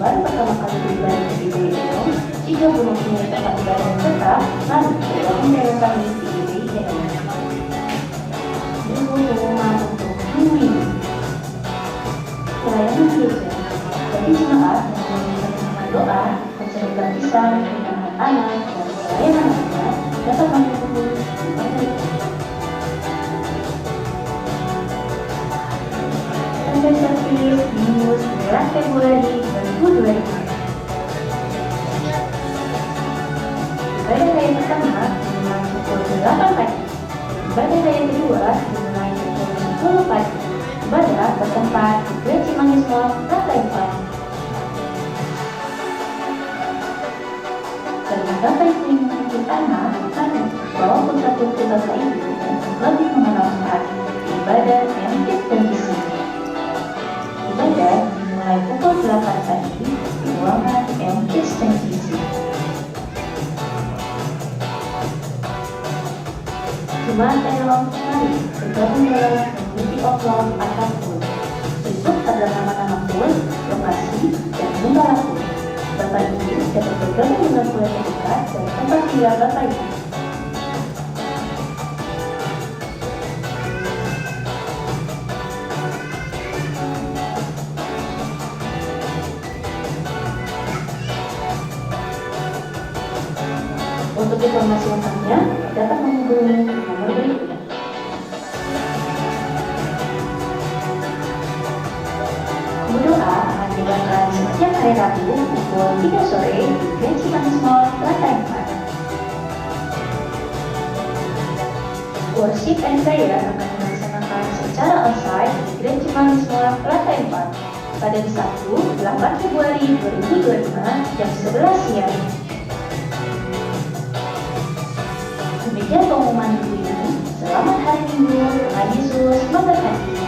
baru pertama kali beribadah di GBI jika belum punya tempat ibadah yang tetap, lalu coba menjalankan di GBI. Berikut pengumuman untuk minggu ini. Pelayanan gereja bagi jemaat yang memiliki doa, konser baptisan, pernikahan anak, dan pelayanan lainnya dapat menghubungi ibadah itu. Sunday Service Minggu 9 Februari 2025. Ibadah raya pertama dimulai pukul 8 pagi. Ibadah raya kedua dimulai pukul 10 pagi. Ibadah bertempat di Gereja Cimanggis Mall, lantai 4. Bagi yang pertama, kami walaupun takut bahasa ibu dan lebih mengenal saat ibadah yang dan gizi. Ibadah dimulai pukul 8 pagi di ruangan MKIS dan gizi. Jemaat Elong Mari bergabung dalam Community of Love apapun. Berikut adalah nama-nama pun, lokasi, dan jumlah pun. Bapak Ibu dapat bergabung dengan kuliah terdekat dan tempat tinggal Bapak Ibu. Untuk informasi lengkapnya dapat menghubungi nomor berikut. Doa akan dilakukan setiap hari Rabu pukul 3 sore di Gereja Cimanggis Mall, lantai 4. Worship and prayer akan dilaksanakan secara onsite di Gereja Cimanggis Mall, lantai 4 pada Sabtu 8 Februari 2025 jam 11 siang. Demikian pengumuman minggu ini. Selamat hari Minggu, Tuhan Yesus memberkati.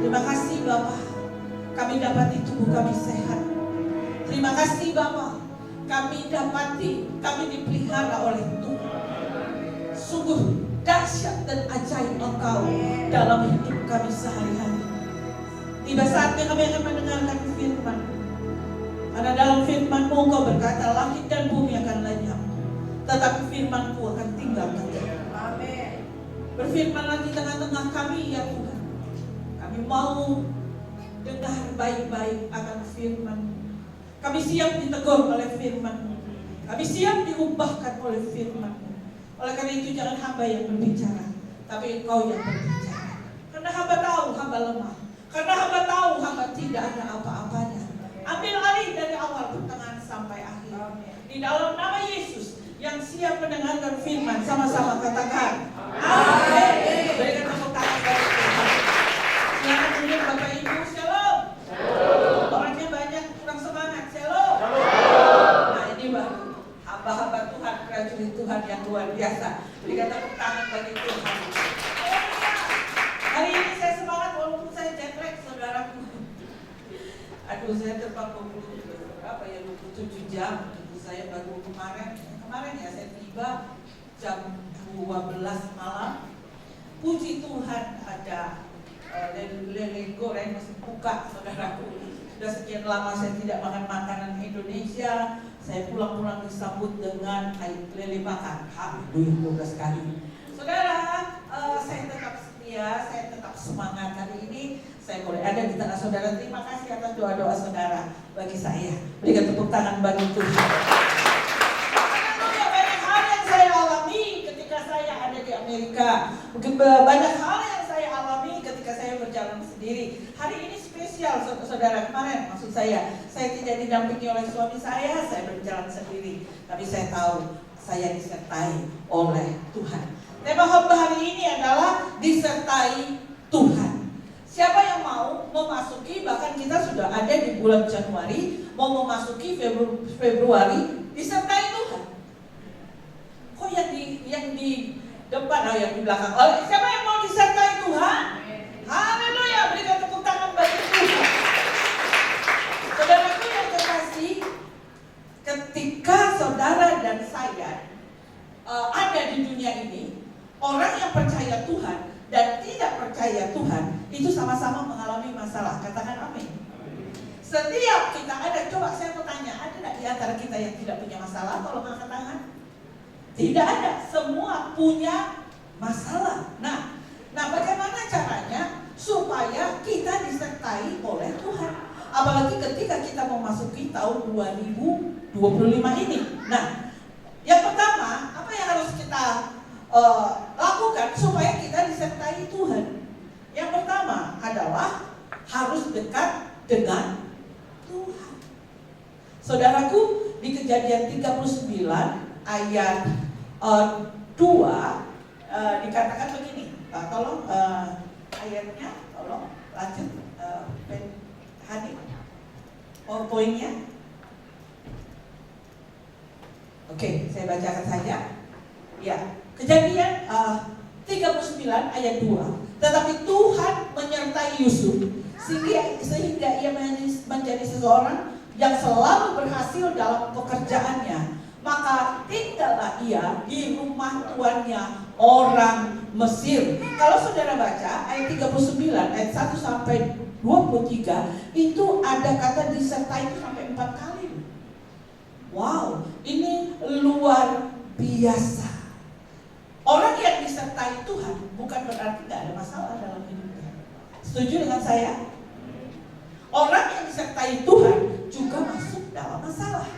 Terima kasih Bapa, kami dapati tubuh kami sehat. Terima kasih Bapa, kami dipelihara oleh Tuhan. Sungguh dahsyat dan ajaib Engkau dalam hidup kami sehari-hari. Tiba saatnya kami akan mendengarkan firman. Karena dalam firman-Mu Engkau berkata, langit dan bumi akan lenyap, tetapi firman-Ku akan tinggal tetap. Amin. Berfirmanlah di tengah-tengah kami ya Tuhan. Kami mau dengar baik-baik akan firman-Mu. Kami siap ditegur oleh firman-Mu. Kami siap diubahkan oleh firman-Mu. Oleh karena itu jangan hamba yang berbicara, tapi Engkau yang berbicara. Karena hamba tahu hamba lemah. Karena hamba tahu hamba tidak ada apa-apanya. Ambil alih dari awal, pertengahan sampai akhir. Di dalam nama Yesus yang siap mendengarkan firman, sama-sama katakan amin. Berikan tepuk tangan bagi Tuhan. Silakan duduk Bapak Ibu. Shalom. Orangnya banyak kurang semangat. Shalom. Nah ini baru hamba-hamba Tuhan, prajurit Tuhan yang luar biasa. Berikan tepuk tangan bagi Tuhan. Hari ini saya semangat walaupun saya jet lag, saudaraku. Aduh, saya terbang 27 jam. Saya baru kemarin ya saya tiba jam 12 malam. Puji Tuhan ada lele goreng masih buka, saudaraku. Sudah sekian lama saya tidak makan makanan Indonesia. Saya pulang-pulang disambut dengan lele bakar. Haleluya, 12 kali. Saudara, saya tetap setia, saya tetap semangat. Hari ini saya boleh ada di tengah saudara. Terima kasih atas doa-doa saudara bagi saya. Berikan tepuk tangan bagi Tuhan. Banyak hal yang saya alami ketika saya ada di Amerika. Mungkin banyak hal yang saya alami ketika saya berjalan sendiri. Hari ini spesial saudara. Kemarin maksud saya tidak didampingi oleh suami saya berjalan sendiri. Tapi saya tahu saya disertai oleh Tuhan. Tema khotbah hari ini adalah disertai Tuhan. Siapa yang mau memasuki, bahkan kita sudah ada di bulan Januari, mau memasuki Februari, disertai Tuhan. Kok yang di depan, yang di belakang? Siapa yang mau disertai Tuhan? Haleluya, berikan tepuk tangan bagi Tuhan. Saudaraku yang terkasih, ketika saudara dan saya ada di dunia ini, orang yang percaya Tuhan dan tidak percaya Tuhan itu sama-sama mengalami masalah. Katakan amin. Setiap kita ada, coba saya mau tanya, ada tidak di antara kita yang tidak punya masalah? Tolong angkat tangan. Tidak ada, semua punya masalah. Nah, bagaimana caranya supaya kita disertai oleh Tuhan? Apalagi ketika kita memasuki tahun 2025 ini. Nah, yang pertama, apa yang harus kita lakukan supaya kita disertai Tuhan? Yang pertama adalah harus dekat dengan Tuhan. Saudaraku, di Kejadian 39 ayat 2 dikatakan begini. Tolong ayatnya, tolong lanjut hadir powerpointnya. Oke, saya bacakan saja. Ya, Kejadian 39 ayat 2. Tetapi Tuhan menyertai Yusuf sehingga ia menjadi seseorang yang selalu berhasil dalam pekerjaannya. Maka tinggallah ia di rumah tuannya orang Mesir. Kalau saudara baca ayat 39 ayat 1 sampai 23 itu ada kata disertai itu sampai 4 kali. Wow, ini luar biasa. Orang yang disertai Tuhan bukan berarti tidak ada masalah dalam hidupnya. Setuju dengan saya? Orang yang disertai Tuhan juga masuk dalam masalah.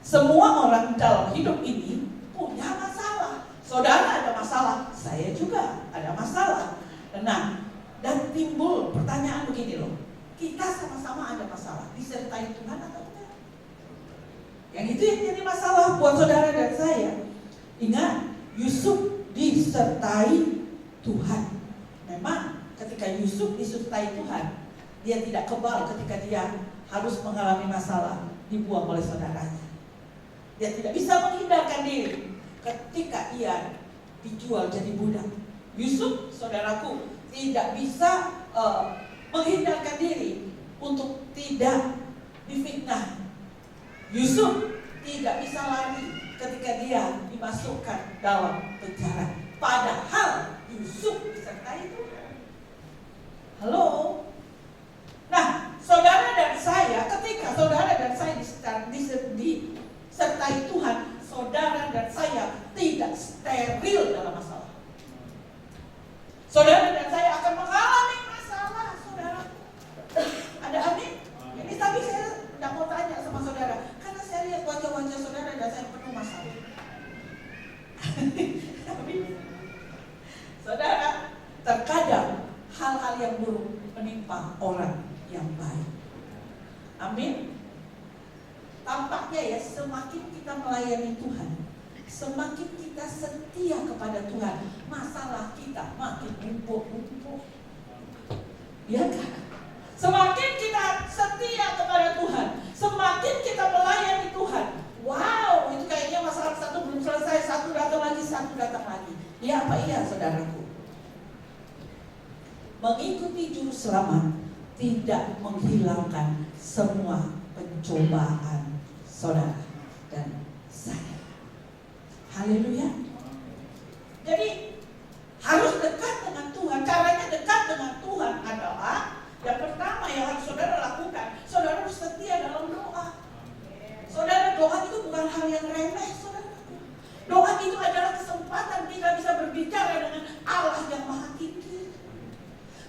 Semua orang dalam hidup ini punya masalah. Saudara ada masalah, saya juga ada masalah. Nah, dan timbul pertanyaan begini loh. Kita sama-sama ada masalah, disertai Tuhan atau tidak? Yang itu yang jadi masalah buat saudara dan saya. Ingat, Yusuf disertai Tuhan. Memang ketika Yusuf disertai Tuhan, dia tidak kebal ketika dia harus mengalami masalah, dibuang oleh saudaranya. Dia tidak bisa menghindarkan diri ketika ia dijual jadi budak. Yusuf, saudaraku, tidak bisa menghindarkan diri untuk tidak difitnah. Yusuf tidak bisa lari ketika dia dimasukkan dalam penjara. Padahal Yusuf disertai Tuhan. Halo? Nah, saudara dan saya, ketika saudara dan saya disertai Tuhan, saudara dan saya tidak steril dalam masalah. Saudara dan saya akan mengalami masalah, saudara. Ada amin? Ini tapi saya tidak mau tanya sama saudara, karena saya lihat wajah-wajah saudara dan saya penuh masalah. Saudara, terkadang hal-hal yang buruk menimpa orang yang baik. Amin. Tampaknya ya, semakin kita melayani Tuhan, semakin kita setia kepada Tuhan, masalah kita makin numpuk-numpuk. Ya kan? Semakin kita setia kepada Tuhan, semakin kita melayani Tuhan. Wow, itu kayaknya masalah satu belum selesai, satu datang lagi. Ya apa iya, saudaraku? Mengikuti juru selamat tidak menghilangkan semua pencobaan saudara dan saya. Haleluya. Jadi harus dekat dengan Tuhan. Caranya dekat dengan Tuhan adalah yang pertama yang harus saudara lakukan, saudara harus setia dalam doa. Saudara, doa itu bukan hal yang remeh, saudara. Doa itu adalah kesempatan kita bisa berbicara dengan Allah yang Maha Tinggi.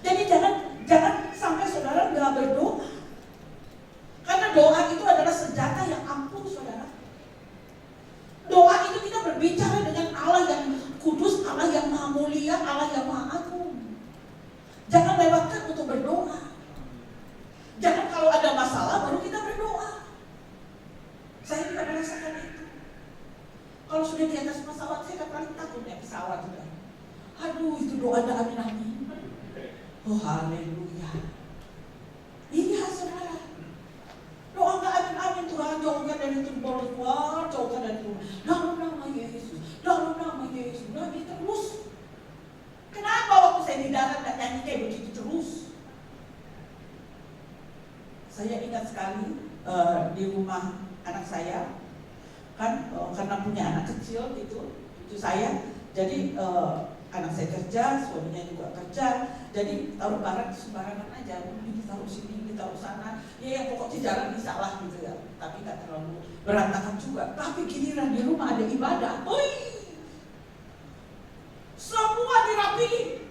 Jadi jangan sampai saudara nggak berdoa. Karena doa itu adalah senjata yang ampuh, saudara. Doa itu kita berbicara dengan Allah yang kudus, Allah yang maha mulia, Allah yang maha agung. Jangan lewatkan untuk berdoa. Jangan kalau ada masalah baru kita berdoa. Saya tidak merasakan itu. Kalau sudah di atas pesawat, saya paling takut naik pesawat sudah. Aduh, itu doa ada amin-amin. Oh haleluya. Iya saudara. Doa nggak amin-amin, Tuhan jauhkan dari turbulens, jauhkan dari rumah. Dalam nama Yesus, dalam nama Yesus. Nyanyi terus. Kenapa waktu saya di darat nggak nyanyi kayak begitu terus? Saya ingat sekali di rumah anak saya, kan karena punya anak kecil gitu, itu saya. Jadi anak saya kerja, suaminya juga kerja. Jadi taruh barang sembarangan aja, ini taruh sini, ini taruh sana. Ya yang pokoknya jalan bisa lah gitu ya. Tapi nggak terlalu berantakan juga. Tapi giliran di rumah ada ibadah, semua dirapiin.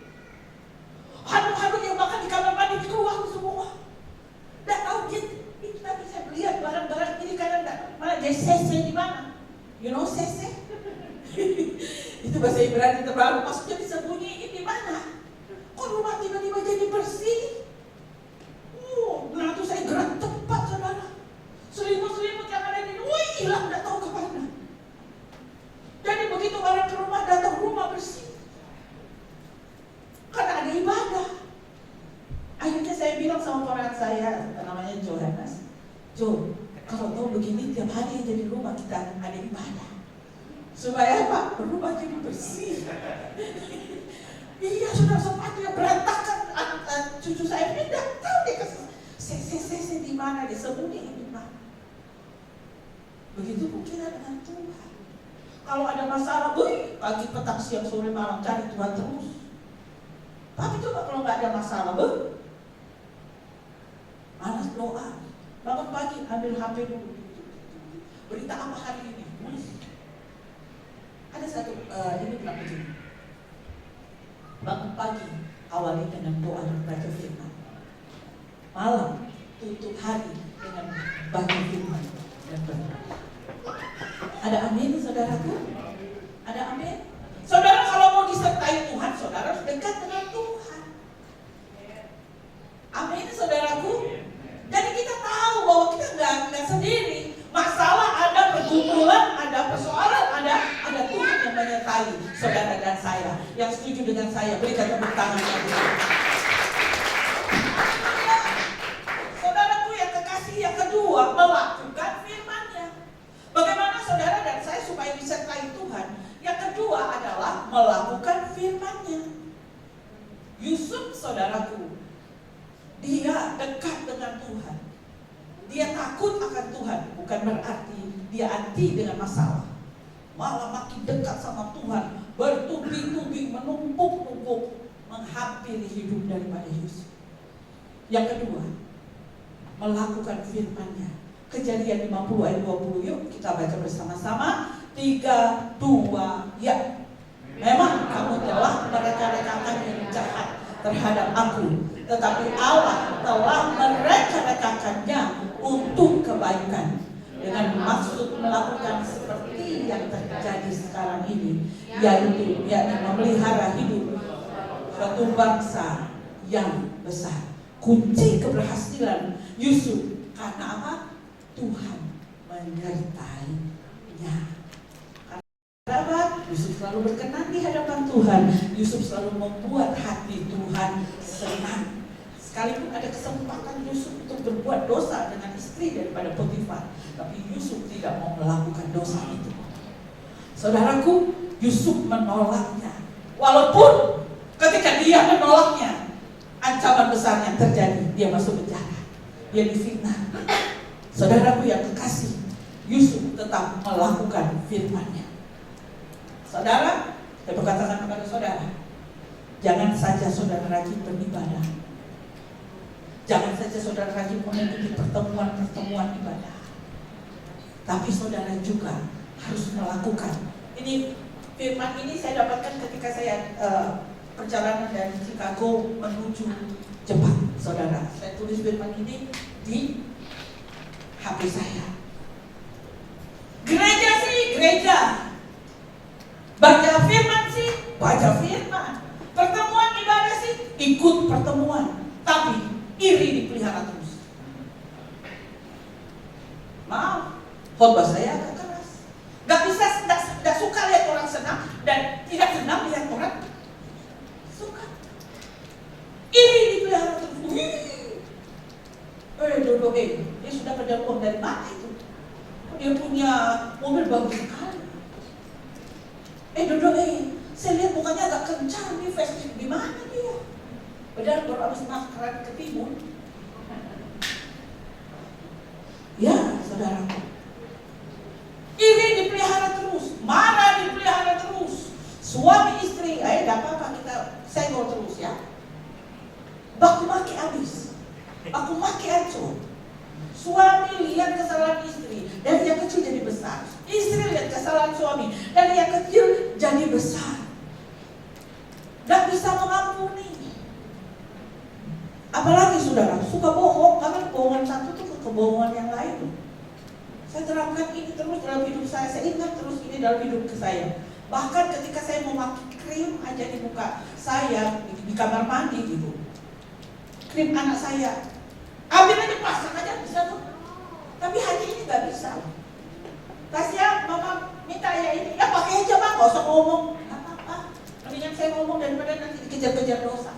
Handuk-handuk yang makan di kamar mandi dikeluar semua. Nggak tahu dia, itu tadi saya lihat barang-barang ini kadang nggak, malah dia CC di mana? You know CC? Itu bahasa Ibrani terbaru, maksudnya disembunyiin di mana? Kok rumah tiba-tiba jadi bersih? Nah itu saya gerak tepat, saudara. Selimut-selimut yang ada di rumah hilang, nggak tahu kemana. Jadi begitu orang ke rumah, datang rumah bersih. Karena ada ibadah. Akhirnya saya bilang sama orang saya, namanya Johannes, Jo, kalau tahu begini tiap hari aja di rumah kita ada ibadah. Supaya apa? Rumah jadi bersih. Iya, sudah sempat dia berantakan. Cucu saya ini tidak tahu dia CC di mana, dia sembunyi di mana. Begitu pun kita dengan Tuhan. Kalau ada masalah, pagi, petang, siang, sore, malam cari Tuhan terus. Tapi coba kalau nggak ada masalah, malas doa. Bangun pagi, ambil HP dulu. Berita apa hari ini? Ada satu, ini bilang begini. Bangun pagi, awali dengan doa dan baca firman. Malam, tutup hari dengan baca firman dan berdoa. Ada amin, saudaraku? Ada amin? Saudara kalau mau disertai Tuhan, saudara harus dekat dengan Tuhan. Amin, saudaraku? Jadi kita tahu bahwa kita nggak sendiri. Masalah ada, pergumulan ada, persoalan ada Tuhan yang menyertai saudara dan saya. Yang setuju dengan saya, berikan tepuk tangan bagi saya. Saudaraku yang kekasih, yang kedua, melakukan firman-Nya. Bagaimana saudara dan saya supaya disertai Tuhan? Yang kedua adalah melakukan firman-Nya. Yusuf, saudaraku, dia dekat dengan Tuhan. Dia takut akan Tuhan, bukan berarti dia anti dengan masalah. Malah makin dekat sama Tuhan, bertubi-tubi, menumpuk-numpuk, menghampiri hidup daripada Yusuf. Yang kedua, melakukan firman-Nya. Kejadian 50 ayat 20, yuk kita baca bersama-sama. 3, 2, ya. Memang kamu telah merencanakan yang jahat terhadap aku, tetapi Allah telah merencanakannya untuk kebaikan, dengan maksud melakukan seperti yang terjadi sekarang ini, yaitu memelihara hidup suatu bangsa yang besar. Kunci keberhasilan Yusuf karena apa? Tuhan menyertainya. Karena Yusuf selalu berkenan di hadapan Tuhan. Yusuf selalu membuat hati Tuhan senang. Sekalipun ada kesempatan Yusuf untuk berbuat dosa dengan istri daripada Potifar, tapi Yusuf tidak mau melakukan dosa itu. Saudaraku, Yusuf menolaknya. Walaupun ketika dia menolaknya, ancaman besar yang terjadi, dia masuk penjara, dia difitnah. Saudaraku yang kekasih, Yusuf tetap melakukan firman-Nya. Saudara, saya berkatakan kepada saudara, jangan saja saudara rajin beribadah, jangan saja saudara rajin mengikuti pertemuan-pertemuan ibadah, tapi saudara juga harus melakukan. Ini firman ini saya dapatkan ketika saya perjalanan dari Chicago menuju Jepang, saudara. Saya tulis firman ini di HP saya. Gereja sih gereja, baca firman sih baca firman, pertemuan ibadah sih ikut pertemuan, tapi iri dipelihara terus. Maaf, khotbah saya agak keras. Gak suka lihat orang senang dan tidak senang lihat orang suka. Iri dipelihara terus. Dodo, dia sudah pada uang dari mana itu? Dia punya mobil bagus sekali. Dodo, saya lihat mukanya agak kencang nih, fashion gimana dia? Padahal baru habis makan ketimun. Ya, saudaraku, iri dipelihara terus, marah dipelihara terus. Suami istri, tidak apa-apa kita senggol terus ya. Baku maki habis, baku maki hancur. Suami lihat kesalahan istri, dari yang kecil jadi besar. Istri lihat kesalahan suami, dari yang kecil jadi besar. Gak bisa mengampuni. Apalagi saudara, suka bohong, karena kebohongan satu itu kebohongan yang lain. Saya terapkan ini terus dalam hidup saya ingat terus ini dalam hidup saya. Bahkan ketika saya mau pakai krim aja di muka saya, di kamar mandi gitu, krim anak saya, ambil aja pasang aja bisa tuh. Tapi hati ini gak bisa. Tasya, mama minta ya ini, ya pakai aja bang, gak usah ngomong. Gak apa-apa, mendingan saya ngomong daripada nanti dikejar-kejar dosa.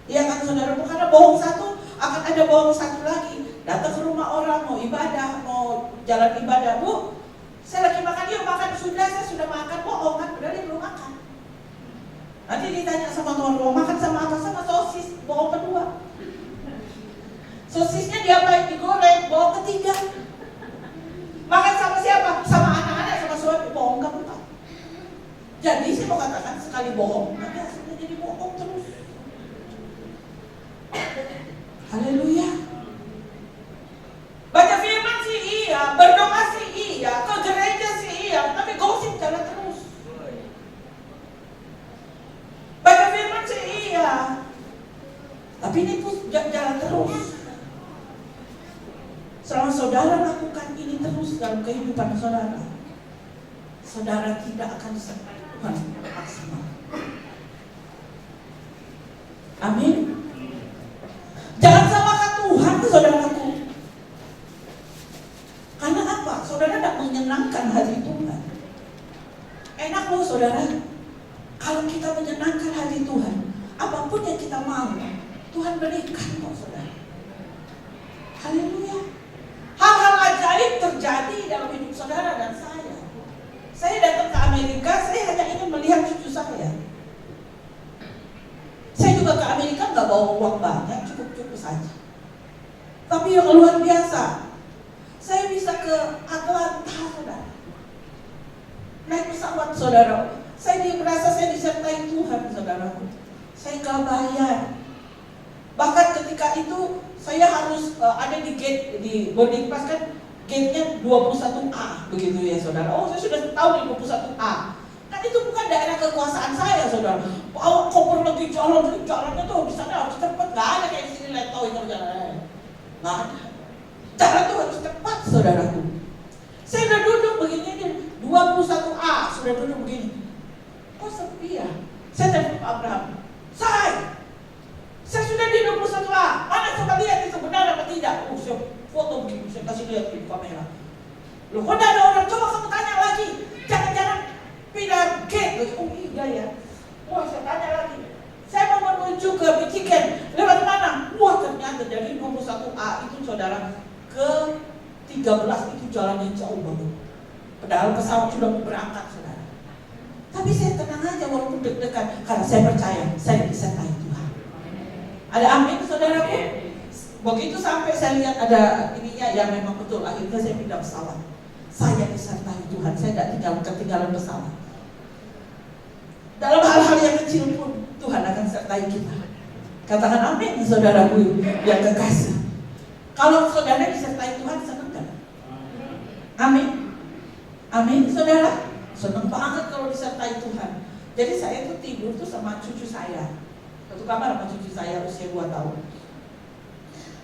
Iya kan saudara, karena bohong satu akan ada bohong satu lagi. Datang ke rumah orang, mau ibadah, mau jalan ibadah, bu, saya lagi makan, yuk makan, sudah, saya sudah makan, bohong kan, udah dia belum makan. Nanti ditanya sama tuan rumah, makan sama apa? Sama sosis, bohong kedua. Sosisnya diapain? Digoreng, bohong ketiga. Makan sama siapa? Sama anak-anak, sama suami, bohong keempat. Jadi saya mau katakan sekali bohong, tapi hasilnya jadi bohong terus. Haleluya. Baca firman sih iya, berdoa sih iya, ke gereja sih iya, tapi gosip jalan terus. Baca firman sih iya, tapi ini pun jalan terus. Selama saudara lakukan ini terus dalam kehidupan saudara, saudara tidak akan Tuhan maksimal. Amin. Jangan salahkan Tuhan, saudaraku. Karena apa? Saudara tidak menyenangkan hati Tuhan. Enak loh saudara, kalau kita menyenangkan hati Tuhan, apapun yang kita mau, Tuhan berikan kok saudara. Haleluya. Hal-hal ajaib terjadi dalam hidup saudara dan saya. Saya datang ke Amerika, saya hanya ingin melihat cucu saya. Saya juga juga ke Amerika nggak bawa uang banyak, cukup-cukup saja. Tapi yang luar biasa, saya bisa ke Atlanta, saudara. Naik pesawat, saudara. Saya merasa saya disertai Tuhan, saudaraku. Saya nggak bayar. Bahkan ketika itu saya harus ada di gate, di boarding pass kan gate-nya 21A, begitu ya saudara. Oh, saya sudah tahu di 21A. Kan itu bukan daerah kekuasaan saya, saudara. Bawa koper lagi jalannya tuh di sana harus cepat. Nggak ada kayak di sini leto itu jalan. Nggak ada. Jalan tuh harus cepat, saudaraku. Saya udah duduk begini nih, 21A sudah duduk begini. Kok sepi ya? Saya telepon Pak Abraham. Saya sudah di 21A. Mana coba lihat itu benar apa tidak? Saya foto begini, saya kasih lihat di kamera. Loh, kok ada orang? Coba kamu tanya lagi. Jangan-jangan pindah gate. Oh iya ya. Wah, saya tanya lagi. Saya mau menuju ke Michigan. Lewat mana? Wah, ternyata dari 21A itu saudara ke 13 itu jalannya jauh banget. Padahal pesawat sudah mau berangkat, saudara. Tapi saya tenang aja walaupun deg-degan karena saya percaya saya disertai Tuhan. Ada amin, saudaraku. Begitu sampai saya lihat ada ininya, ya memang betul. Akhirnya saya pindah pesawat. Saya disertai Tuhan. Saya tidak ketinggalan pesawat. Dalam hal-hal yang kecil pun Tuhan akan sertai kita. Katakan amin, saudaraku yang kekasih. Kalau saudara disertai Tuhan, senang kan? Amin. Amin, saudara. Senang banget kalau disertai Tuhan. Jadi saya tuh tidur tuh sama cucu saya. Satu kamar sama cucu saya usia 2 tahun.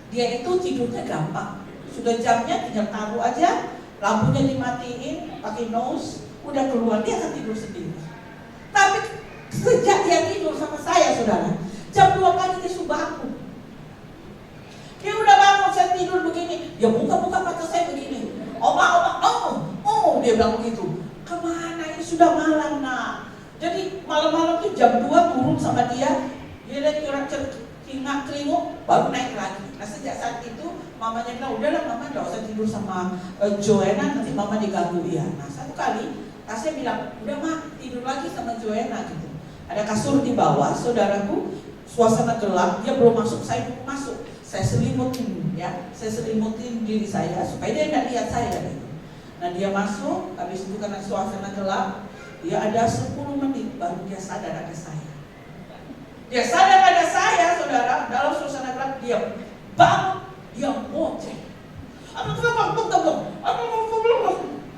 Dia itu tidurnya gampang. Sudah jamnya tinggal taruh aja, lampunya dimatiin, pakai nose, udah keluar, dia akan tidur sendiri. Tapi sejak dia tidur sama saya, saudara, jam 2 pagi dia sudah bangun. Dia udah bangun, saya tidur begini, dia buka-buka mata saya begini. Oma, dia bilang begitu. Kemana ini sudah malam, nak? Jadi malam-malam tuh jam 2 turun sama dia lihat orang celingak-celinguk, baru naik lagi. Nah sejak saat itu mamanya bilang, udahlah mama gak usah tidur sama Joanna, nanti mama diganggu ya. Nah satu kali Tasya bilang, udah mah tidur lagi sama Joanna gitu. Ada kasur di bawah, saudaraku, suasana gelap, dia belum masuk, saya belum masuk. Saya selimutin ya, saya selimutin diri saya supaya dia tidak lihat saya gitu. Nah dia masuk, habis itu karena suasana gelap, dia ada 10 menit baru dia sadar ada saya. Dia sadar ada saya, saudara, dalam suasana gelap dia bangun, dia ngoceh.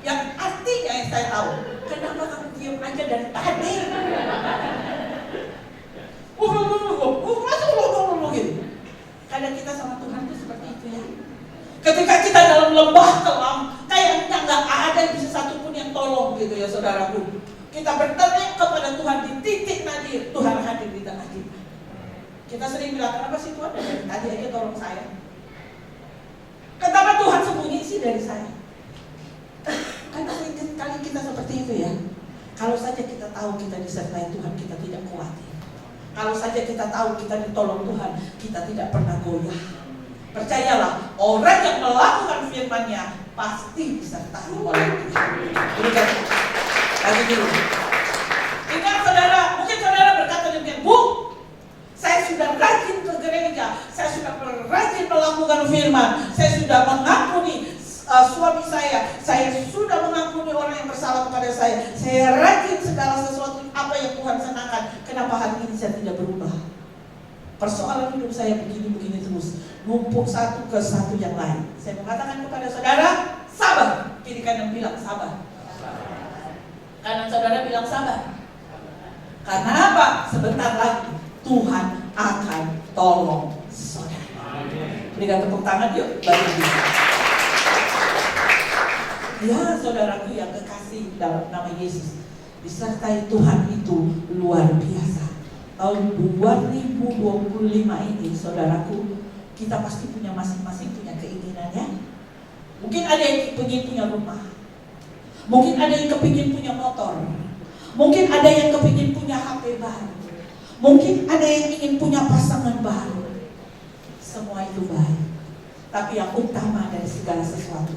Yang artinya yang saya tahu, kenapa kamu diam aja dari tadi? Kadang kita sama Tuhan itu seperti itu ya. Ketika kita dalam lembah kelam, kayaknya nggak ada yang bisa satupun yang tolong gitu ya saudaraku. Kita bertanya kepada Tuhan di titik nadir, Tuhan hadir di tengah kita. Kita sering bilang, kenapa sih Tuhan dari tadi aja tolong saya? Kenapa Tuhan sembunyi sih dari saya? Karena kali kita seperti itu ya. Kalau saja kita tahu kita disertai Tuhan, kita tidak khawatir. Kalau saja kita tahu kita ditolong Tuhan, kita tidak pernah goyah. Percayalah, orang yang melakukan firman-Nya pasti disertai oleh Tuhan. Lagi dulu. Ingat saudara, mungkin saudara berkata demikian, Bu, saya sudah rajin ke gereja, saya sudah rajin melakukan firman, saya sudah mengampuni suami saya sudah mengampuni orang yang bersalah kepada saya rajin segala sesuatu apa yang Tuhan senangkan. Kenapa hari ini saya tidak berubah? Persoalan hidup saya begini-begini terus, numpuk satu ke satu yang lain. Saya mengatakan kepada saudara, sabar. Kiri kanan bilang sabar. Kanan saudara bilang sabar. Karena apa? Sebentar lagi Tuhan akan tolong saudara. Berikan tepuk tangan yuk bagi dia. Ya saudaraku yang kekasih dalam nama Yesus, disertai Tuhan itu luar biasa. Tahun 2025 ini saudaraku, kita pasti punya masing-masing punya keinginannya. Mungkin ada yang ingin punya rumah, mungkin ada yang kepingin punya motor, mungkin ada yang kepingin punya HP baru, mungkin ada yang ingin punya pasangan baru. Semua itu baik, tapi yang utama dari segala sesuatu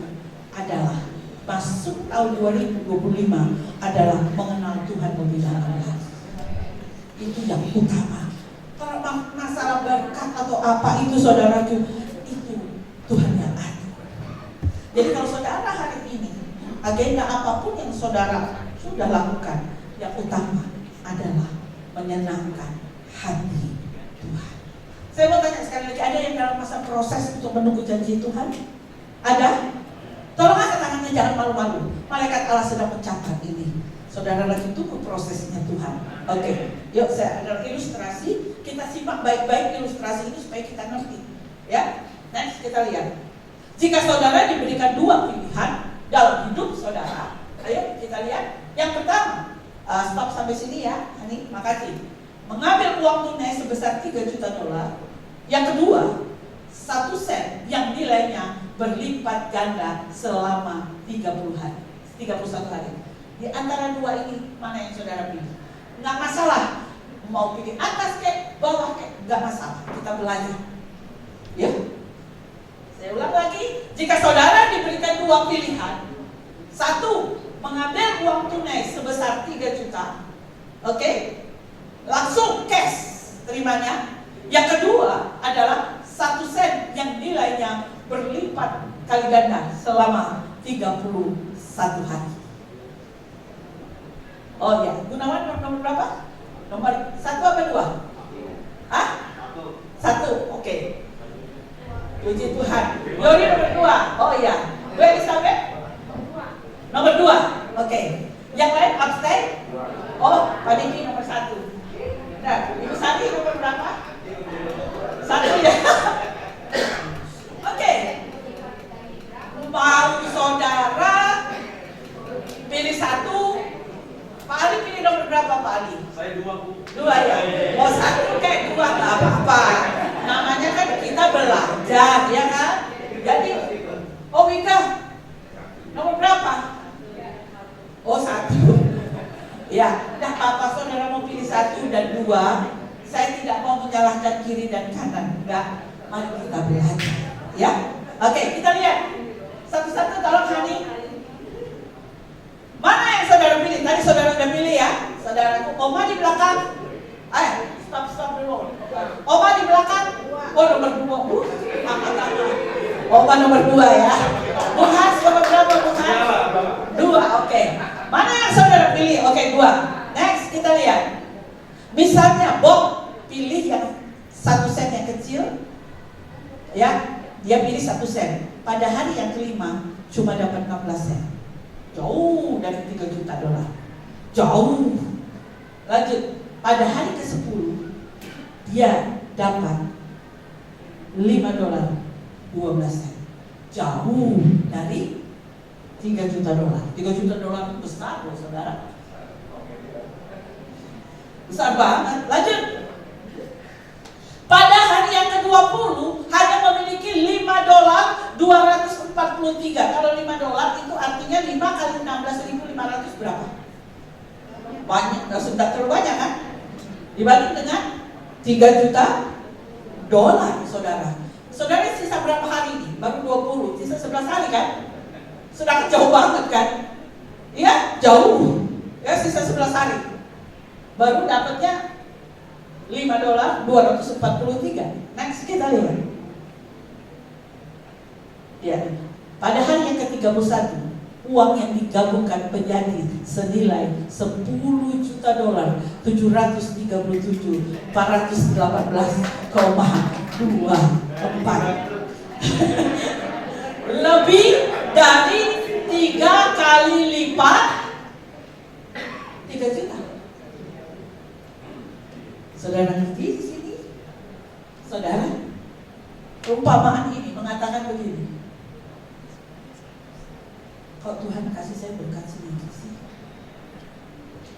adalah masuk tahun 2025 adalah mengenal Tuhan lebih dalam. Itu yang utama. Kalau masalah berkat atau apa itu saudaraku, itu Tuhan yang atur. Jadi kalau saudara hari ini agenda apapun yang saudara sudah lakukan, yang utama adalah menyenangkan hati Tuhan. Saya mau tanya sekali lagi, ada yang dalam masa proses untuk menunggu janji Tuhan? Ada? Tolong angkat tangannya, jangan malu-malu. Malaikat Allah sedang mencatat ini. Saudara lagi tunggu prosesnya Tuhan. Oke, yuk saya ada ilustrasi. Kita simak baik-baik ilustrasi ini supaya kita ngerti. Ya, next kita lihat. Jika saudara diberikan dua pilihan dalam hidup saudara, ayo kita lihat. Yang pertama, stop sampai sini ya, Hani, makasih. Mengambil uang tunai sebesar 3 juta dolar. Yang kedua, 1 sen yang nilainya berlipat ganda selama 31 hari. Di antara dua ini, mana yang saudara pilih? Nggak masalah, mau pilih atas kek, bawah kek, nggak masalah. Kita belajar. Ya, saya ulang lagi. Jika saudara diberikan dua pilihan, satu, mengambil uang tunai sebesar 3 juta, oke, langsung cash terimanya. Yang kedua adalah 1 sen yang nilainya berlipat kali ganda selama 31 hari. Oh ya, Gunawan nomor berapa? Nomor 1 apa 2? Hah? 1, oke. Puji Tuhan. Yori nomor 2. Oh iya. Bu Elizabeth? Nomor 2. Oke. Yang lain abstain? Oh, Pak Diki nomor 1. Nah, Ibu Sari nomor berapa? 1 ya. Oke. Mau saudara pilih 1? Pak Ali pilih nomor berapa Pak Ali? Saya 2, Bu. 2 ya? Mau 1 kayak 2 gak apa-apa. Namanya kan kita belajar, ya kan? Jadi, oh Wika, nomor berapa? Oh 1. Ya, nah apa saudara mau pilih 1 dan 2? Saya tidak mau menyalahkan kiri dan kanan. Enggak, mari kita belajar. Ya, oke, kita lihat. Satu-satu tolong Hani. Mana yang saudara pilih? Tadi saudara sudah pilih ya. Saudaraku, Oma di belakang. Ayo, stop dulu. Oma di belakang. Oh nomor 2. Angkat-angkat. Oma nomor 2 ya. Bu Has nomor berapa Bu Has? 2, oke. Mana yang saudara pilih? Oke, 2. Next kita lihat. Misalnya Bob pilih yang 1 sen yang kecil. Ya, dia pilih 1 sen. Pada hari yang kelima cuma dapat 16 sen. Jauh dari 3 juta dolar. Jauh. Lanjut. Pada hari ke-10 dia dapat 5 dolar 12 sen. Jauh dari 3 juta dolar. 3 juta dolar itu besar loh saudara. Besar banget. Lanjut. Pada hari yang ke-20 hanya memiliki 5 dolar 243. Kalau 5 dolar itu artinya 5 kali 16.500 berapa? Banyak, sudah terlalu banyak kan? Dibanding dengan 3 juta dolar saudara. Saudara sisa berapa hari ini? Baru 20, sisa 11 hari kan? Sudah jauh banget kan? Iya, jauh. Ya, sisa 11 hari. Baru dapatnya 5 dolar 243. Next kita lihat. Ya, pada hari yang ke-31 uang yang digabungkan menjadi senilai 10 juta dolar 737.418,24 lebih dari 3 kali lipat 3 juta. Saudara ngerti di sini? Saudara, perumpamaan ini mengatakan begini. Kok Tuhan kasih saya berkat sedikit sih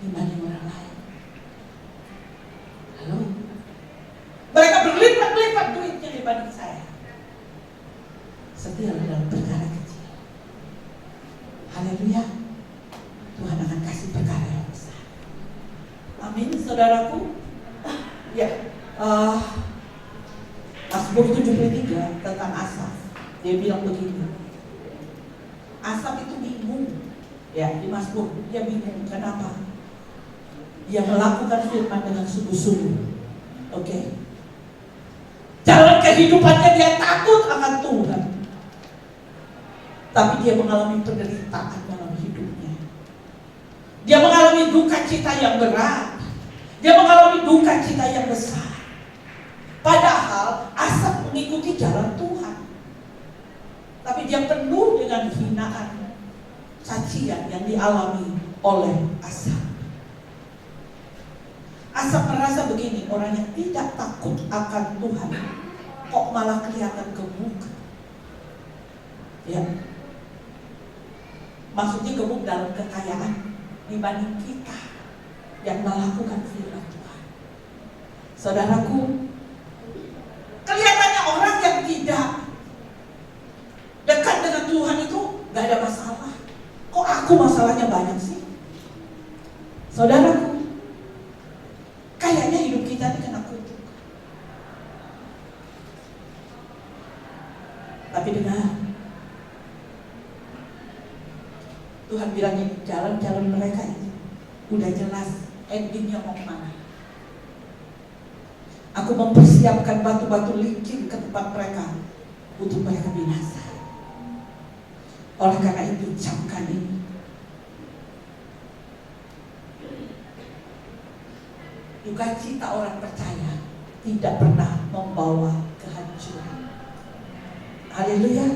dibanding orang lain? Halo? Mereka berlipat-lipat duitnya dibanding saya. Setia dalam perkara kecil. Haleluya. Tuhan akan kasih perkara yang besar. Amin, saudaraku. Ya, Mazmur 73 tentang Asaf. Dia bilang begini. Asaf itu bingung. Ya, di Mazmur dia bingung. Kenapa? Dia melakukan firman dengan sungguh-sungguh. Oke. Jalan kehidupannya dia takut akan Tuhan. Tapi dia mengalami penderitaan dalam hidupnya. Dia mengalami duka cita yang berat. Dia mengalami duka cita yang besar. Padahal Asap mengikuti jalan Tuhan. Tapi dia penuh dengan hinaan, cacian yang dialami oleh Asap. Asap merasa begini, orang yang tidak takut akan Tuhan kok malah kelihatan gemuk. Ya. Maksudnya gemuk dalam kekayaan dibanding kita yang melakukan firman Tuhan. Saudaraku, kelihatannya orang yang tidak dekat dengan Tuhan itu gak ada masalah. Kok aku masalahnya banyak sih? Saudaraku, kayaknya hidup kita ini kena kutuk. Tapi dengar, Tuhan bilang ini, jalan-jalan mereka ini udah jelas endingnya mau kemana. Aku mempersiapkan batu-batu licin ke tempat mereka untuk mereka binasa. Oleh karena itu camkan ini. Duka cita orang percaya tidak pernah membawa kehancuran. Haleluya.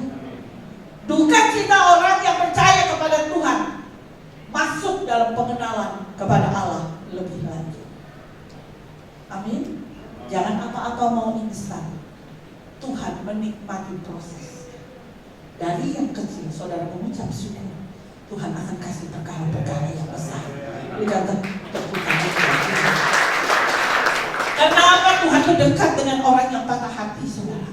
Duka cita orang yang percaya kepada Tuhan masuk dalam pengenalan kepada Allah lebih lanjut. Amin. Jangan apa-apa mau instan. Tuhan menikmati proses. Dari yang kecil, saudara mengucap syukur, Tuhan akan kasih perkara-perkara yang besar. Dikatakan terbuka. Kenapa Tuhan itu dekat dengan orang yang patah hati, saudara?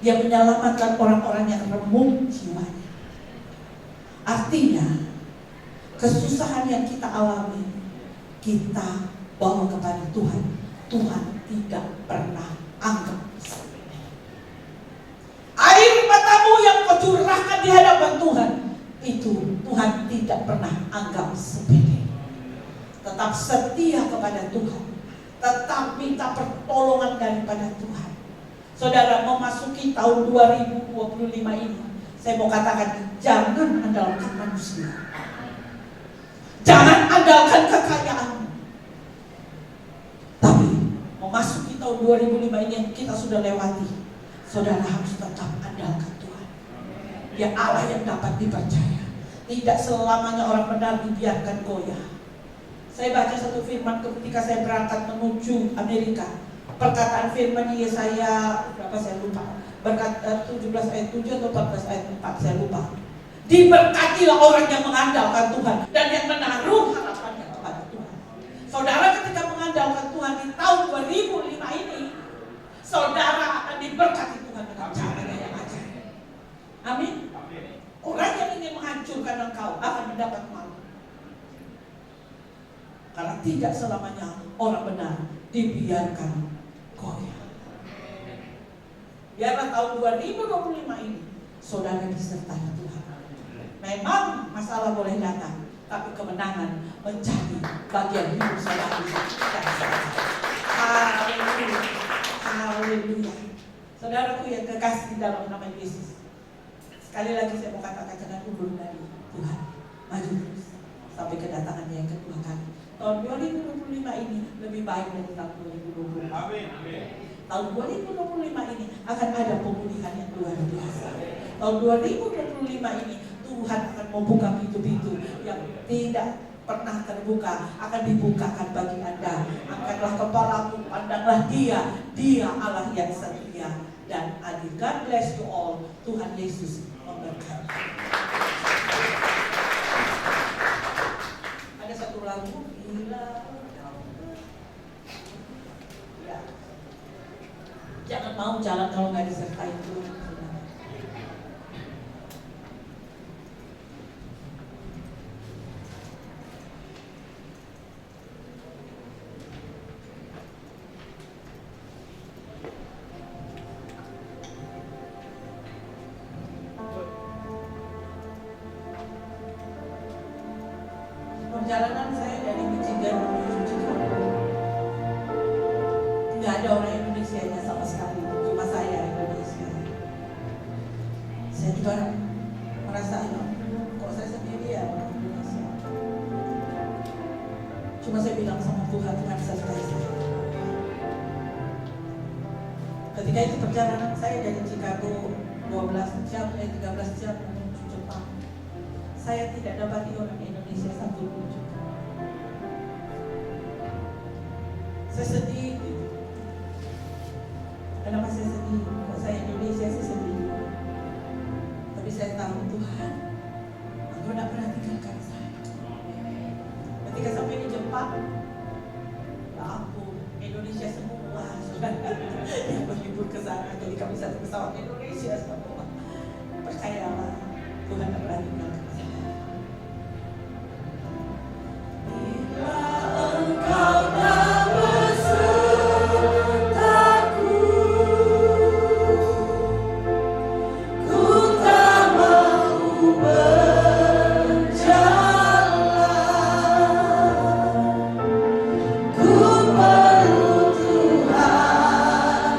Dia menyelamatkan orang-orang yang remuk jiwanya. Artinya, kesusahan yang kita alami, kita bawa kepada Tuhan. Tuhan tidak pernah anggap sepele. Air matamu yang kau curahkan di hadapan Tuhan, itu Tuhan tidak pernah anggap sepele. Tetap setia kepada Tuhan. Tetap minta pertolongan daripada Tuhan. Saudara, memasuki tahun 2025 ini, saya mau katakan, jangan andalkan manusia. Jangan andalkan kekayaan. Tapi memasuki tahun 2005 ini yang kita sudah lewati, saudara harus tetap andalkan Tuhan. Dia Allah yang dapat dipercaya. Tidak selamanya orang benar dibiarkan goyah. Saya baca satu firman ketika saya berangkat menuju Amerika. Perkataan firman Yesaya berapa saya lupa. Berkat 17 ayat 7 atau 14 ayat 4 saya lupa. Diberkatilah orang yang mengandalkan Tuhan dan yang menaruh harapannya kepada Tuhan. Saudara, ketika mengandalkan Tuhan di tahun 2005 ini, saudara akan diberkati Tuhan dengan caranya yang ajaib. Amin. Orang yang ingin menghancurkan engkau akan mendapat malu. Karena tidak selamanya orang benar dibiarkan goyah. Biarlah tahun 2025 ini saudara disertai Tuhan. Memang masalah boleh datang, tapi kemenangan menjadi bagian hidup saudara. Haleluya. Haleluya. Saudaraku yang kekasih di dalam nama Yesus, sekali lagi saya mau katakan, jangan mundur dari Tuhan. Maju terus sampai kedatangannya yang kedua kali. Tahun 2025 ini lebih baik dari tahun 2020. Amin. Tahun 2025 ini akan ada pemulihan yang luar biasa. Tahun 2025 ini Tuhan akan membuka pintu-pintu yang tidak pernah terbuka, akan dibukakan bagi Anda. Angkatlah kepalamu, pandanglah Dia Allah yang setia dan adil. God bless you all. Tuhan Yesus memberkati. Ada satu lagu, bila ya. Jangan mau jalan kalau nggak disertai Tuhan. Perjalanan saya dari Michigan menuju Chicago ada orang Indonesianya sama sekali, cuma saya Indonesia. Saya juga merasa, kok saya sendiri ya orang Indonesia. Cuma saya bilang sama Tuhan, Tuhan sertai saya. Ketika itu perjalanan saya dari Chicago 13 jam menuju Jepang. Saya tidak dapati orang Indonesia satu pun juga. Saya sedih gitu. Kenapa saya sedih? Kok saya Indonesia saya sedih. Tapi saya tahu Tuhan, Engkau tidak pernah tinggalkan saya. Ketika sampai di Jepang, ya ampun, Indonesia semua yang berlibur ke sana. Jadi kami satu pesawat Indonesia semua. Percayalah, Tuhan tidak pernah tinggalkan saya. Bila Engkau tak besertaku, ku tak mau berjalan. Ku perlu Tuhan,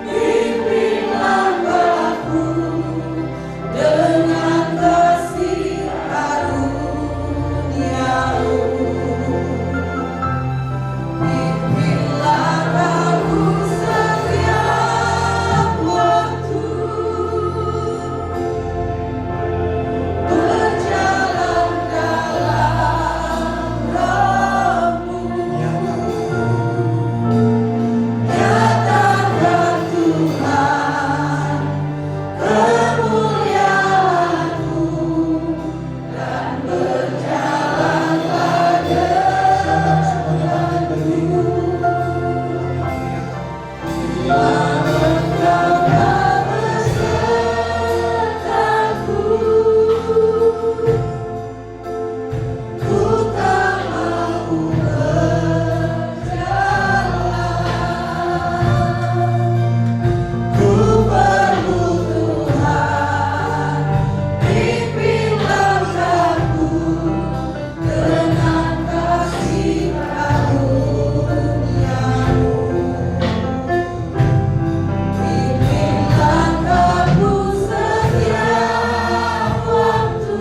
pimpin langkahku dengan kasih karunia-Mu. Pimpin langkahku setiap waktu, berjalan dalam Roh-Mu. Nyatakan Tuhan kemuliaan-Mu dan berjalanlah denganku. Bila Engkau tak besertaku, ku tak mau berjalan. Ku perlu Tuhan, pimpin langkahku dengan kasih karunia-Mu. Pimpin langkahku setiap waktu,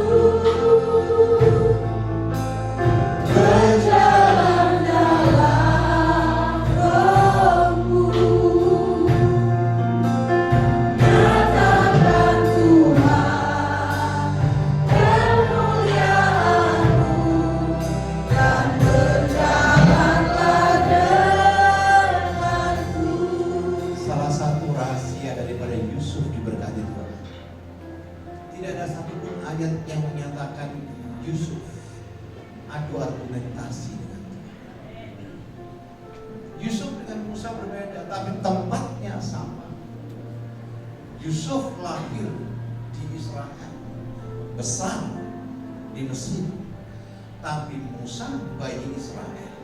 berjalan dalam Roh-Mu. Nyatakan Tuhan kemuliaan-Mu dan berjalanlah denganku. Salah satu rahasia daripada Yusuf diberkati Tuhan, tidak ada satupun ayat yang menyatakan Yusuf adu argumentasi dengan Tuhan. Yusuf dengan Musa berbeda, tapi tempatnya sama. Yusuf lahir di Israel, besar di Mesir, tapi Musa bayi Israel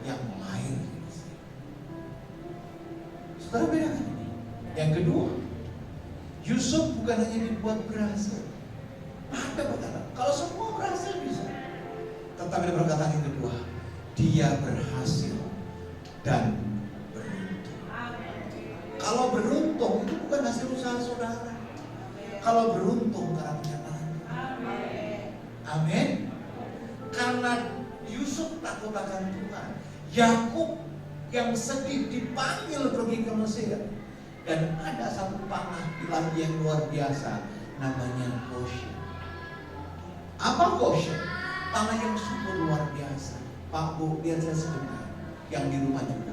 yang lahir di Mesir. Saudara bedakan ini. Yang kedua, Yusuf bukan hanya dibuat berhasil. Ada perkataan, kalau semua berhasil bisa. Tetapi ada perkataan yang kedua, dia berhasil dan beruntung. Kalau beruntung itu bukan hasil usaha saudara. Kalau beruntung karena kenyataan. Amin. Karena Yusuf takut akan Tuhan. Yakub yang sedih dipanggil pergi ke Mesir. Dan ada satu tanah di lagi yang luar biasa, namanya Goshen. Apa Goshen? Tanah yang subur luar biasa. Pak Bu, lihat saya sebentar. Yang di rumah juga.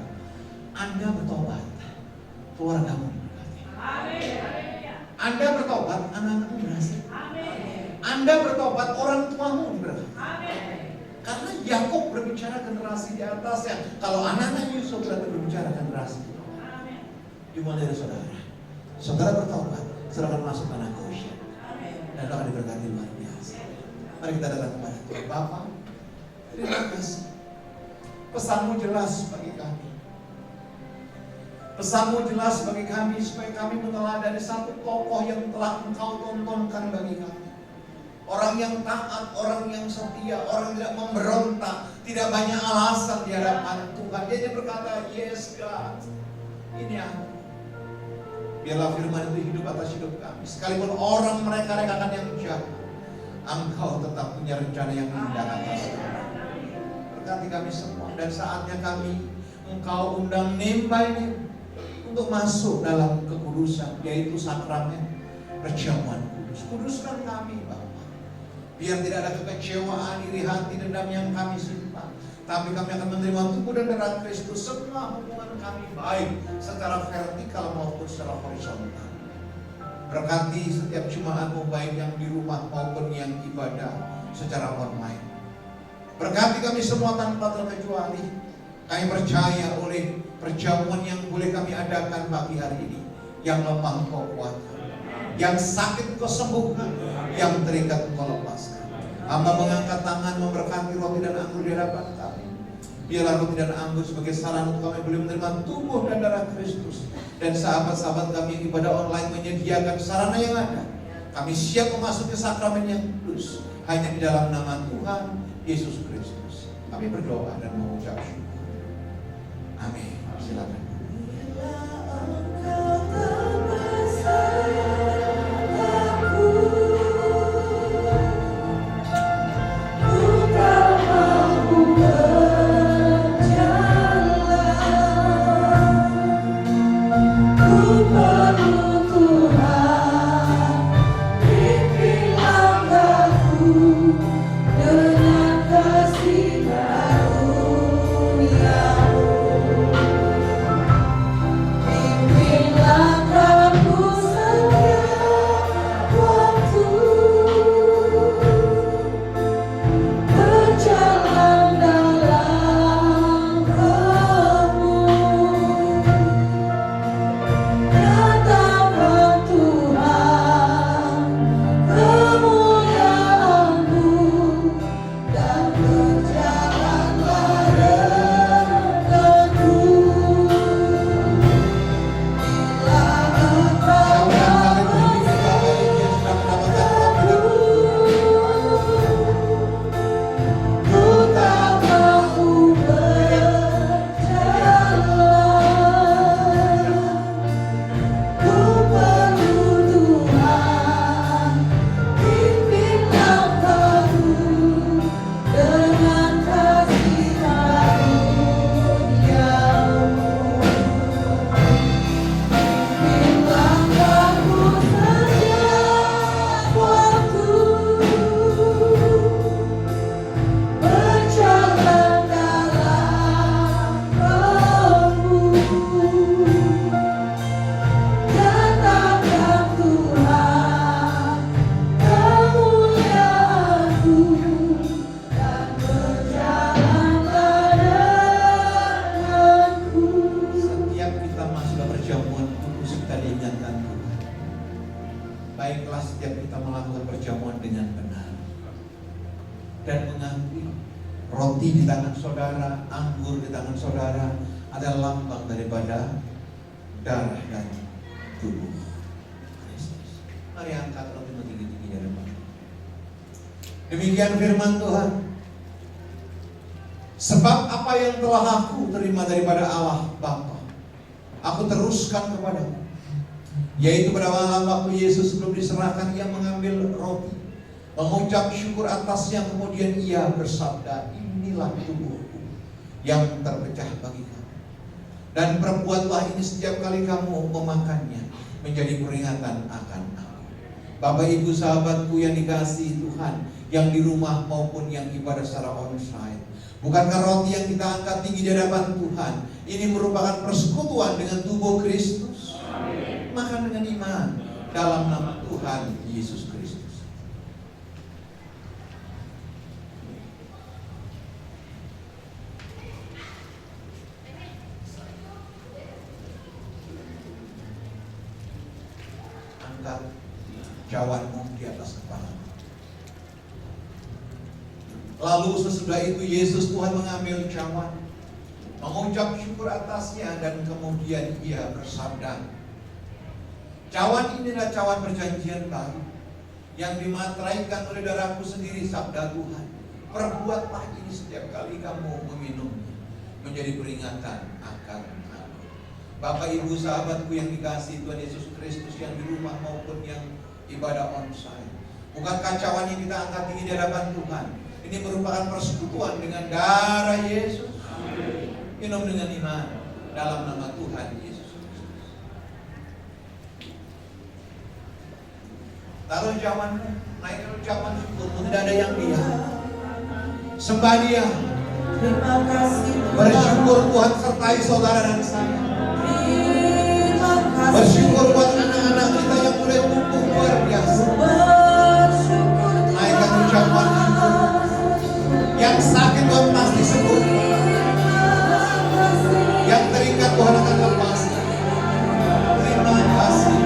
Anda bertobat, keluargamu diberkati. Anda bertobat, anak-anakmu berhasil. Anda bertobat, orang tuamu diberkati. Karena Yakub berbicara generasi di atasnya. Kalau anak-anak Yusuf berbicara generasi di bawah. Dimulai dari saudara. Saudara bertobat, saudara akan masuk tanah Goshen. Dan akan diberkati luar biasa. Mari kita datang kepada Tuhan. Bapa, terima kasih. Pesanmu jelas bagi kami. Pesanmu jelas bagi kami supaya kami meneladani satu tokoh yang telah Engkau tontonkan bagi kami. Orang yang taat, orang yang setia, orang yang tidak memberontak, tidak banyak alasan di hadapan Tuhan. Dia hanya berkata, yes God, Ini aku. Biarlah firman itu hidup atas hidup kami. Sekalipun orang mereka rekakan yang jahat, Engkau tetap punya rencana yang indah atas kami. Berkati kami semua. Dan saatnya kami, Engkau undang nimba untuk masuk dalam kekudusan, yaitu sakramen perjamuan kudus. Kuduskan kami, Bapa. Biar tidak ada kekecewaan, iri hati, dendam yang kami simpan. Tapi kami akan menerima tubuh dan darah Kristus. Semua hubungan kami baik secara vertikal maupun secara horizontal. Berkati setiap jemaatmu, baik yang di rumah maupun yang ibadah secara online. Berkati kami semua tanpa terkecuali. Kami percaya oleh perjamuan yang boleh kami adakan pagi hari ini, yang lemah Engkau kuatkan, yang sakit Engkau sembuhkan, yang terikat Engkau lepaskan. Hamba mengangkat tangan memberkati roti dan anggur di hadapan kami. Biarlah roti dan anggur sebagai sarana untuk kami boleh menerima tubuh dan darah Kristus. Dan sahabat-sahabat kami yang ibadah online menyediakan sarana yang ada. Kami siap memasuki sakramen yang kudus hanya di dalam nama Tuhan Yesus Kristus. Kami berdoa dan mengucap syukur. Amin. Silakan. Baiklah setiap kita melakukan perjamuan dengan benar dan mengakui roti di tangan saudara, anggur di tangan saudara adalah lambang daripada darah dan tubuh Kristus. Mari angkat roti tinggi-tinggi dari depan. Demikian firman Tuhan. Sebab apa yang telah aku terima daripada Allah Bapa, aku teruskan kepadamu. Yaitu pada malam waktu Yesus sebelum diserahkan, ia mengambil roti, mengucap syukur atasnya, kemudian ia bersabda, inilah tubuhku yang terpecah bagi kamu. Dan perbuatlah ini setiap kali kamu memakannya, menjadi peringatan akan aku. Bapak ibu sahabatku yang dikasihi Tuhan, yang di rumah maupun yang ibadah secara onsite, bukankah roti yang kita angkat tinggi di hadapan Tuhan ini merupakan persekutuan dengan tubuh Kristus? Makan dengan iman dalam nama Tuhan Yesus Kristus. Angkat cawanmu di atas kepala. Lalu sesudah itu Yesus Tuhan mengambil cawan, mengucap syukur atasnya, dan kemudian ia bersabda, cawan ini adalah cawan perjanjian baru yang dimateraikan oleh darahku sendiri, sabda Tuhan. Perbuatlah ini setiap kali kamu meminumnya, menjadi peringatan akan aku. Bapak Ibu sahabatku yang dikasihi Tuhan Yesus Kristus, yang di rumah maupun yang ibadah onsite. Bukan kacauan yang kita angkat tinggi di hadapan Tuhan. Ini merupakan persekutuan dengan darah Yesus. Minum dengan iman dalam nama Tuhan Yesus Kristus. Taruh jawabanmu, naikkan ucapan syukurmu, tidak ada yang dia. Sembah Dia. Terima kasih Tuhan. Bersyukur Tuhan sertai saudara dan saya. Terima kasih. Bersyukur buat anak-anak kita yang mulai tumbuh luar biasa. Bersyukur Tuhan. Naikkan ucapan syukur. Yang sakit Tuhan pasti sembuh. Yang terikat Tuhan akan lepaskan. Terima kasih.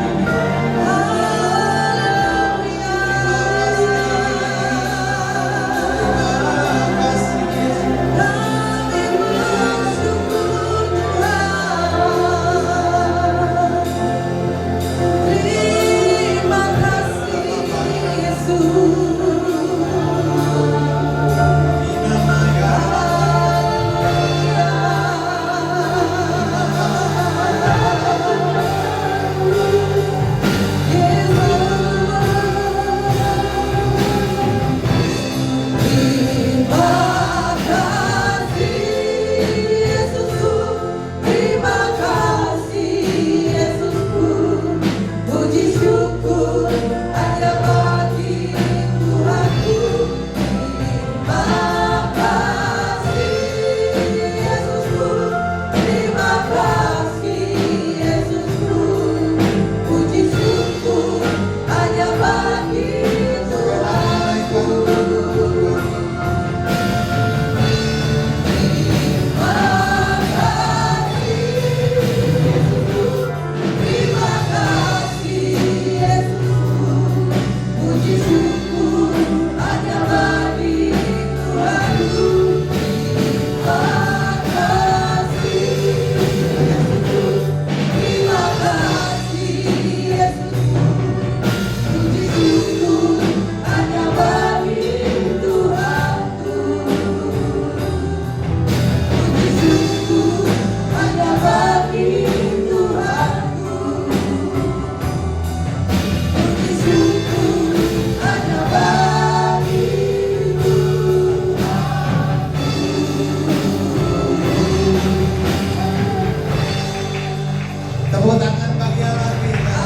Tepuk tangan bagi Allah kita.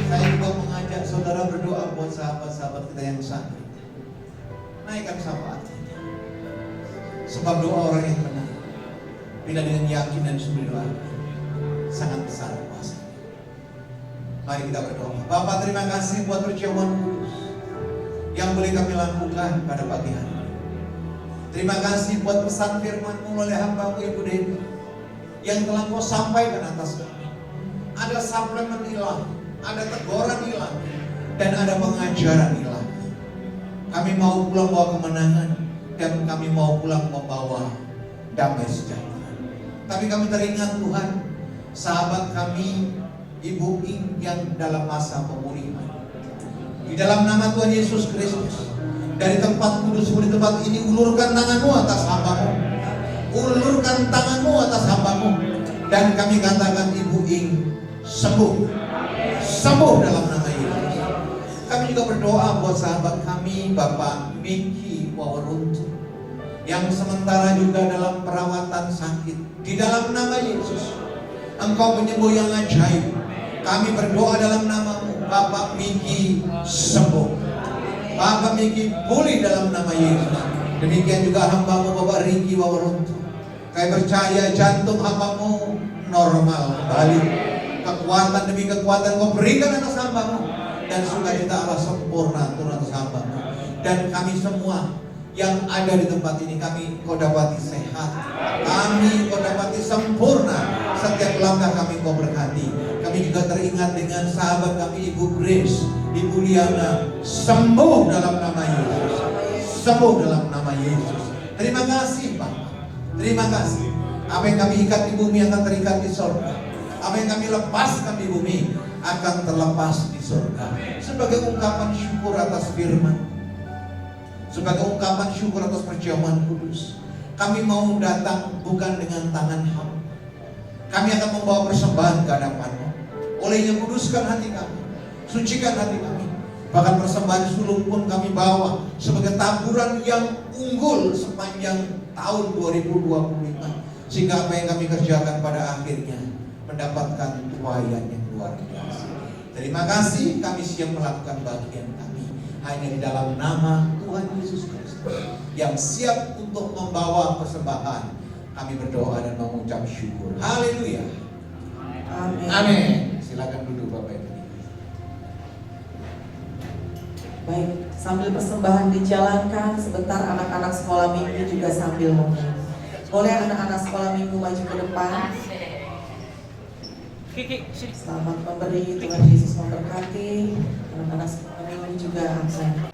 Saya juga mengajak saudara berdoa buat sahabat-sahabat kita yang sakit. Naikkan syafaat. Sebab doa orang yang benar, bila dengan yakin dan sungguh doa, sangat besar kuasa. Mari kita berdoa. Bapa, terima kasih buat perjamuan kudus yang boleh kami lakukan pada pagi hari ini. Terima kasih buat pesan firman-Mu oleh hamba-Mu Ibu Dewi yang telah Kau sampaikan atas kami. Ada suplemen ilahi, ada teguran ilahi, dan ada pengajaran ilahi. Kami mau pulang bawa kemenangan, dan kami mau pulang membawa damai sejahtera. Tapi kami teringat Tuhan, sahabat kami Ibu Ing yang dalam masa pemulihan. Di dalam nama Tuhan Yesus Kristus, dari tempat kudus di tempat ini, ulurkan tangan-Mu atas hamba-Mu. Ulurkan tangan-Mu atas hamba-Mu. Dan kami katakan Ibu Ing sembuh. Sembuh dalam nama Yesus. Kami juga berdoa buat sahabat kami Bapak Miki Wawaruntu yang sementara juga dalam perawatan sakit. Di dalam nama Yesus, Engkau penyembuh yang ajaib. Kami berdoa dalam nama-Mu, Bapak Miki sembuh. Bapak Miki pulih dalam nama Yesus. Demikian juga hamba-Mu Bapak Riki Wawaruntu. Kami percaya jantung hamba-Mu normal kembali. Kekuatan demi kekuatan Kau berikan atas hamba-Mu, dan sukacita Allah sempurna turun atas hamba-Mu. Dan kami semua yang ada di tempat ini, kami Kau dapati sehat. Kami Kau dapati sempurna. Setiap langkah kami Kau berkati. Kami juga teringat dengan sahabat kami Ibu Grace, Ibu Liana, sembuh dalam nama Yesus. Sembuh dalam nama Yesus. Terima kasih Bapak. Terima kasih. Apa yang kami ikat di bumi akan terikat di surga. Apa yang kami lepaskan di bumi akan terlepas di surga. Sebagai ungkapan syukur atas firman, sebagai ungkapan syukur atas perjamuan kudus, Kami mau datang bukan dengan tangan hampa. Kami akan membawa persembahan ke hadapan-Mu. Olehnya kuduskan hati kami, sucikan hati kami. Bahkan persembahan sulung pun kami bawa sebagai taburan yang unggul sepanjang tahun 2025. Sehingga apa yang kami kerjakan pada akhirnya mendapatkan tuaian yang luar biasa. Terima kasih, kami siap melakukan bagian kami hanya di dalam nama Tuhan Yesus Kristus yang siap untuk membawa persembahan. Kami berdoa dan mengucap syukur. Haleluya. Amin. Amin. Silakan duduk Bapak Ibu. Baik, sambil persembahan dijalankan, sebentar anak-anak sekolah minggu juga sambil menyanyi. Boleh anak-anak sekolah minggu maju ke depan. Selamat memberi, Tuhan Yesus memberkati. Anak-anak sekolah minggu juga akan.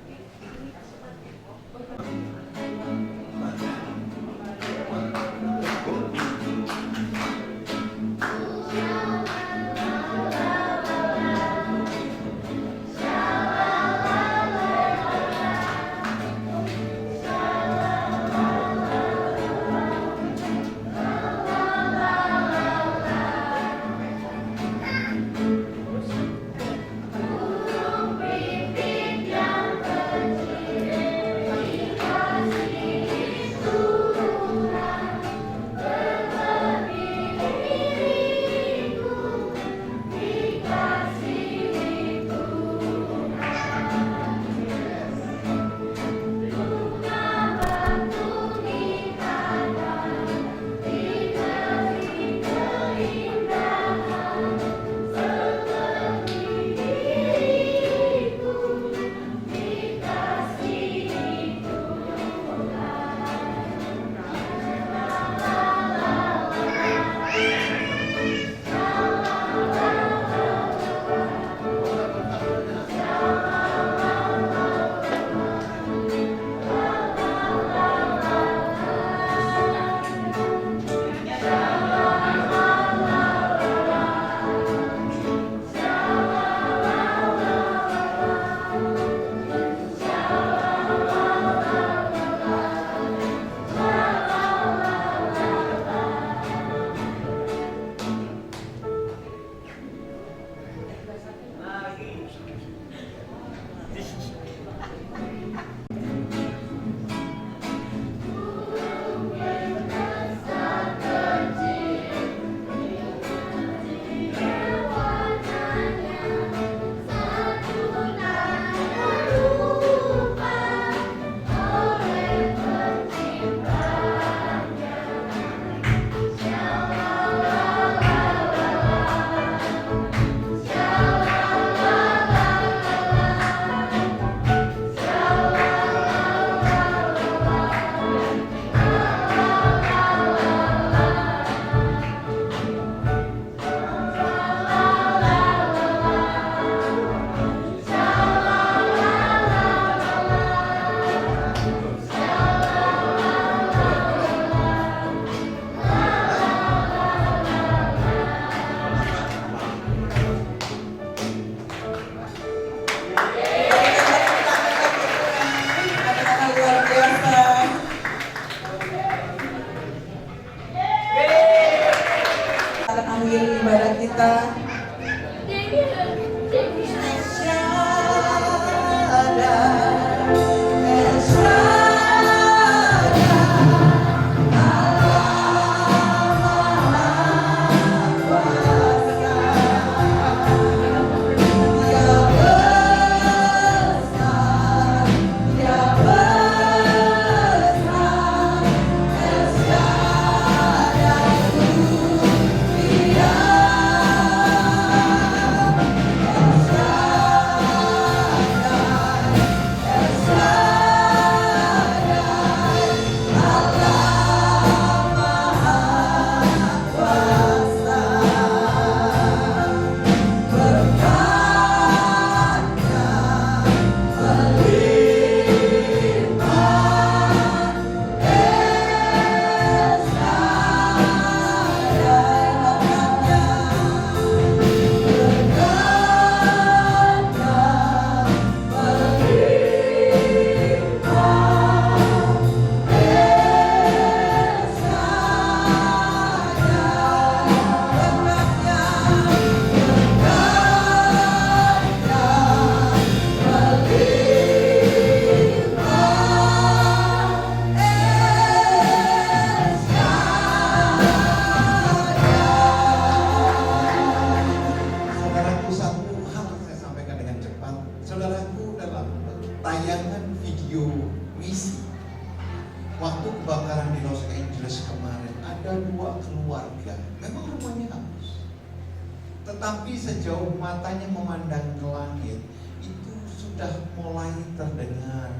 Tetapi sejauh matanya memandang ke langit, itu sudah mulai terdengar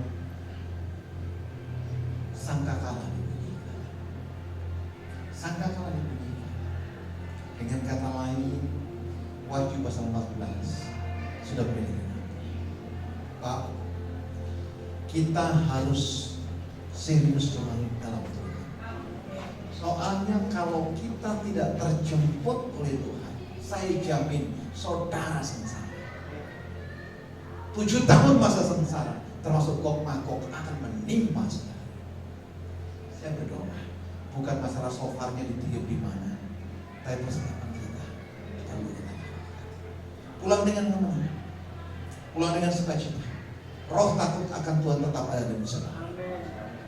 sangkakala dibunyikan. Sangkakala dibunyikan. Dengan kata lain, Wahyu pasal 14 sudah berdiri. Pak, kita harus serius dalam Tuhan. Soalnya kalau kita tidak terjemput oleh Tuhan, saya jamin saudara sengsara. 7 tahun masa sengsara, termasuk gok magok, akan menimpa saudara. Saya berdoa, bukan masalah sofarnya ditiup di mana, tapi persiapan kita perlu kita lakukan. Pulang dengan menang, pulang dengan sukacita. Roh takut akan Tuhan tetap ada dalam saudara.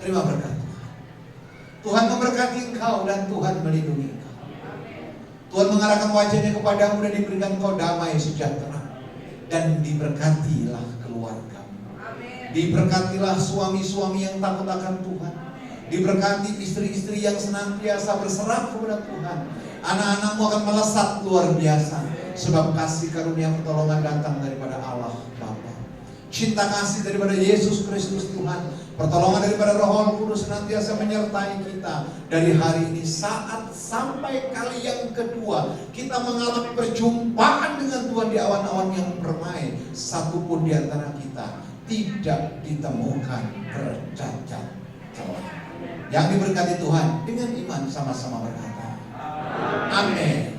Terima berkat Tuhan. Tuhan memberkati engkau dan Tuhan melindungi engkau. Tuhan mengarahkan wajahnya kepadamu dan diberikan engkau damai sejahtera. Dan diberkatilah keluargamu. Diberkatilah suami-suami yang takut akan Tuhan. Diberkati istri-istri yang senantiasa berserah kepada Tuhan. Anak-anakmu akan melesat luar biasa, sebab kasih karunia pertolongan datang daripada Allah Bapa. Cinta kasih daripada Yesus Kristus Tuhan, pertolongan daripada Roh Kudus senantiasa menyertai kita dari hari ini saat sampai kali yang kedua kita mengalami perjumpaan dengan Tuhan di awan-awan yang permai. Satupun di antara kita tidak ditemukan bercacat celah. Yang diberkati Tuhan dengan iman sama-sama berkata, amin.